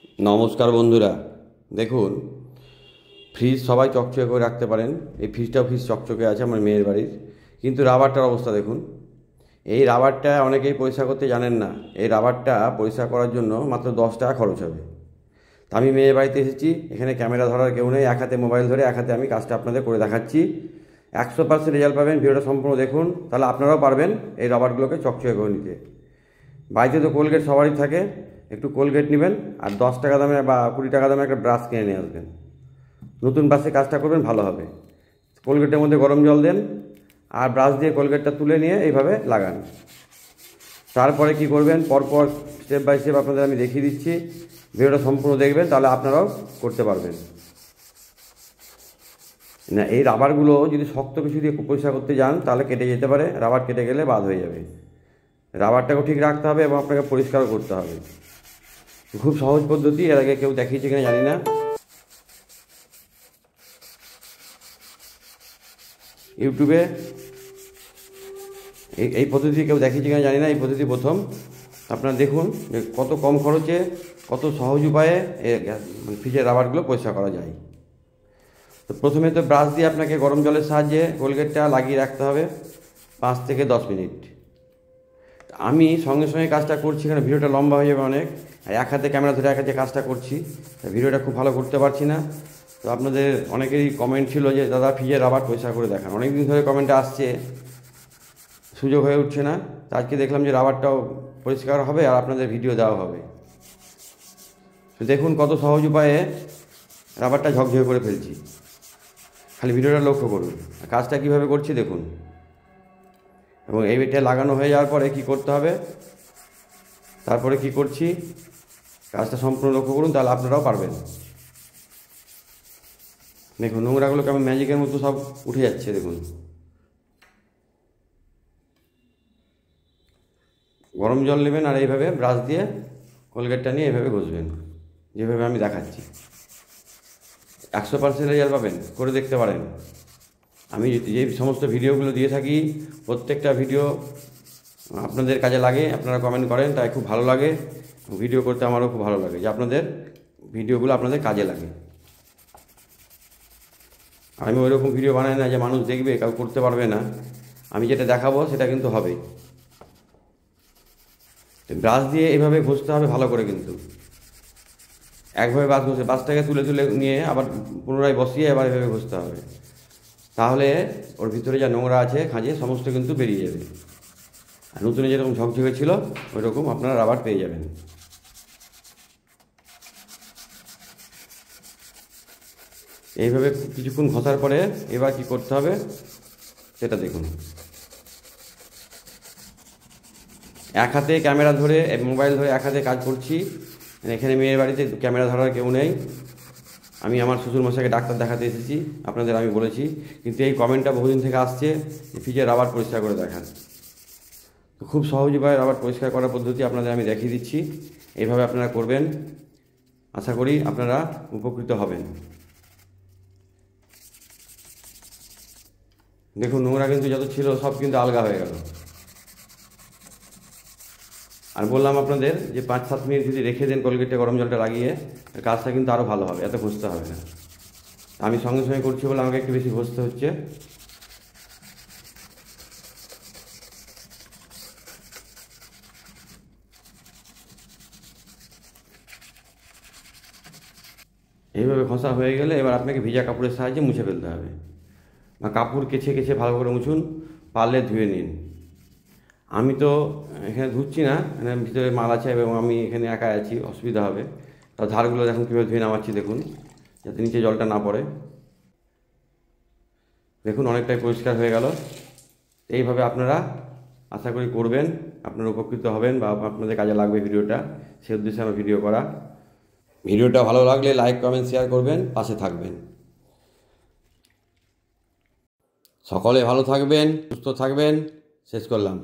নমস্কার বন্ধুরা, দেখুন ফ্রিজ সবাই চকচকে করে রাখতে পারেন। এই ফ্রিজটাও চকচকে আছে আমার মেয়ের বাড়ির, কিন্তু রাবারটার অবস্থা দেখুন। এই রাবারটা অনেকেই পরিষ্কার করতে জানেন না। এই রাবারটা পরিষ্কার করার জন্য মাত্র 10 টাকা খরচ হবে। তা আমি মেয়ের বাড়িতে এসেছি, এখানে ক্যামেরা ধরার কেউ নেই, এক হাতে মোবাইল ধরে এক হাতে আমি কাজটা আপনাদের করে দেখাচ্ছি। 100% রেজাল্ট পাবেন। ভিডিওটা সম্পূর্ণ দেখুন, তাহলে আপনারাও পারবেন এই রাবারগুলোকে চকচকে করে নিতে। বাড়িতে তো কোলগেট সবারই থাকে, একটু কোলগেট নেবেন আর 10 টাকা দামে বা 20 টাকা দামে একটা ব্রাশ কিনে নিয়ে আসবেন। নতুন ব্রাশে কাজটা করবেন, ভালো হবে। কোলগেটের মধ্যে গরম জল দেন আর ব্রাশ দিয়ে কোলগেটটা তুলে নিয়ে এইভাবে লাগান। তারপরে কি করবেন, পরপর স্টেপ বাই স্টেপ আপনাদের আমি দেখিয়ে দিচ্ছি। ভিডিওটা সম্পূর্ণ দেখবেন, তাহলে আপনারাও করতে পারবেন। না, এই রাবারগুলো যদি শক্ত কিছু দিয়ে পরিষ্কার করতে যান তাহলে কেটে যেতে পারে, রাবার কেটে গেলে বাদ হয়ে যাবে। রাবারটাকেও ঠিক রাখতে হবে এবং আপনাকে পরিষ্কারও করতে হবে। খুব সহজ পদ্ধতি, এর আগে কেউ দেখিয়েছে কিনা জানি না। ইউটিউবে এই পদ্ধতি কেউ দেখিয়েছে কিনা জানি না, এই পদ্ধতি প্রথম। আপনারা দেখুন যে কত কম খরচে, কত সহজ উপায়ে ফ্রিজের রাবারগুলো পরিষ্কার করা যায়। তো প্রথমে তো ব্রাশ দিয়ে আপনাকে গরম জলের সাহায্যে কোলগেটটা লাগিয়ে রাখতে হবে 5 থেকে 10 মিনিট। আমি সঙ্গে সঙ্গে কাজটা করছি, কারণ ভিডিওটা লম্বা হয়ে যাবে অনেক। এক হাতে ক্যামেরা ধরে এক হাতে কাজটা করছি, ভিডিওটা খুব ভালো করতে পারছি না। তো আপনাদের অনেকেরই কমেন্ট ছিল যে দাদা ফ্রিজের রাবার পরিষ্কার করে দেখান, অনেক দিন ধরে কমেন্টটা আসছে, সুযোগ হয়ে উঠছে না। তো আজকে দেখলাম যে রাবারটাও পরিষ্কার হবে আর আপনাদের ভিডিও দেওয়া হবে। তো দেখুন কত সহজ উপায়ে রাবারটা ঝকঝকে করে ফেলছি, খালি ভিডিওটা লক্ষ্য করুন। কাজটা কীভাবে করছি দেখুন। এবং এইটা লাগানো হয়ে যাওয়ার পরে কি করতে হবে, তারপরে কি করছি কাজটা সম্পূর্ণ লক্ষ্য করুন, তাহলে আপনারাও পারবেন। দেখুন নোংরাগুলো কেমন ম্যাজিকের মতো সব উঠে যাচ্ছে। দেখুন গরম জল নেবেন আর এইভাবে ব্রাশ দিয়ে কোলগেটটা নিয়ে এইভাবে ঘষবেন, যেভাবে আমি দেখাচ্ছি। 100% রেজাল্ট পাবেন, করে দেখতে পারেন। আমি যে সমস্ত ভিডিওগুলো দিয়ে থাকি প্রত্যেকটা ভিডিও আপনাদের কাজে লাগে, আপনারা কমেন্ট করেন, তাই খুব ভালো লাগে। ভিডিও করতে আমারও খুব ভালো লাগে যে আপনাদের ভিডিওগুলো আপনাদের কাজে লাগে। আমি ওইরকম ভিডিও বানাই না যে মানুষ দেখবে কেউ করতে পারবে না। আমি যেটা দেখাবো সেটা কিন্তু হবে। ব্রাশ দিয়ে এইভাবে ঘষতে হবে ভালো করে, কিন্তু একভাবে বাসটাকে তুলে তুলে নিয়ে আবার পুনরায় বসিয়ে আবার এভাবে ঘষতে হবে। তাহলে ওর ভিতরে যা নোংরা আছে খাঁজে সমস্ত কিন্তু বেরিয়ে যাবে। আর নতুনে যেরকম ঝকঝকে ছিল ওই রকম আপনারা রাবার পেয়ে যাবেন। এইভাবে কিছুক্ষণ ঘষার পরে এবার কি করতে হবে সেটা দেখুন। এক হাতে ক্যামেরা ধরে মোবাইল ধরে এক হাতে কাজ করছি। এখানে মেয়ের বাড়িতে ক্যামেরা ধরার কেউ নেই, আমি আমার শ্বশুরমশাইকে ডাক্তার দেখাতে এসেছি, আপনাদের আমি বলেছি। কিন্তু এই কমেন্টটা বহুদিন থেকে আসছে ফ্রিজের রাবার পরিষ্কার করে দেখান। তো খুব সহজ উপায়ে রাবার পরিষ্কার করার পদ্ধতি আপনাদের আমি দেখিয়ে দিচ্ছি। এইভাবে আপনারা করবেন, আশা করি আপনারা উপকৃত হবেন। দেখুন নোংরা কিন্তু যত ছিল সব কিন্তু আলগা হয়ে গেল। আর বললাম আপনাদের যে 5-7 মিনিট যদি রেখে দেন কোলগেটে গরম জলটা লাগিয়ে, কাজটা কিন্তু আরও ভালো হবে, এত ঘষতে হবে না। আমি সঙ্গে সঙ্গে করছি বলে আমাকে একটু বেশি ঘষতে হচ্ছে। এইভাবে ঘষা হয়ে গেলে এবার আপনাকে ভিজা কাপড়ের সাহায্যে মুছে ফেলতে হবে, বা কাপড় কেচে কেচে ভালো করে মুছুন, পারলে ধুয়ে নিন। আমি তো এখানে ধুচ্ছি না, এখানে ভিতরে মাল আছে এবং আমি এখানে একা আছি, অসুবিধা হবে। তার ধারগুলো দেখুন কীভাবে ধুয়ে নামাচ্ছি, দেখুন যাতে নিচে জলটা না পড়ে। দেখুন অনেকটাই পরিষ্কার হয়ে গেল। এইভাবে আপনারা আশা করি করবেন, আপনারা উপকৃত হবেন বা আপনাদের কাজে লাগবে ভিডিওটা, সে উদ্দেশ্যে আমার ভিডিও করা। ভিডিওটা ভালো লাগলে লাইক কমেন্ট শেয়ার করবেন, পাশে থাকবেন। সকলে ভালো থাকবেন, সুস্থ থাকবেন। শেষ করলাম।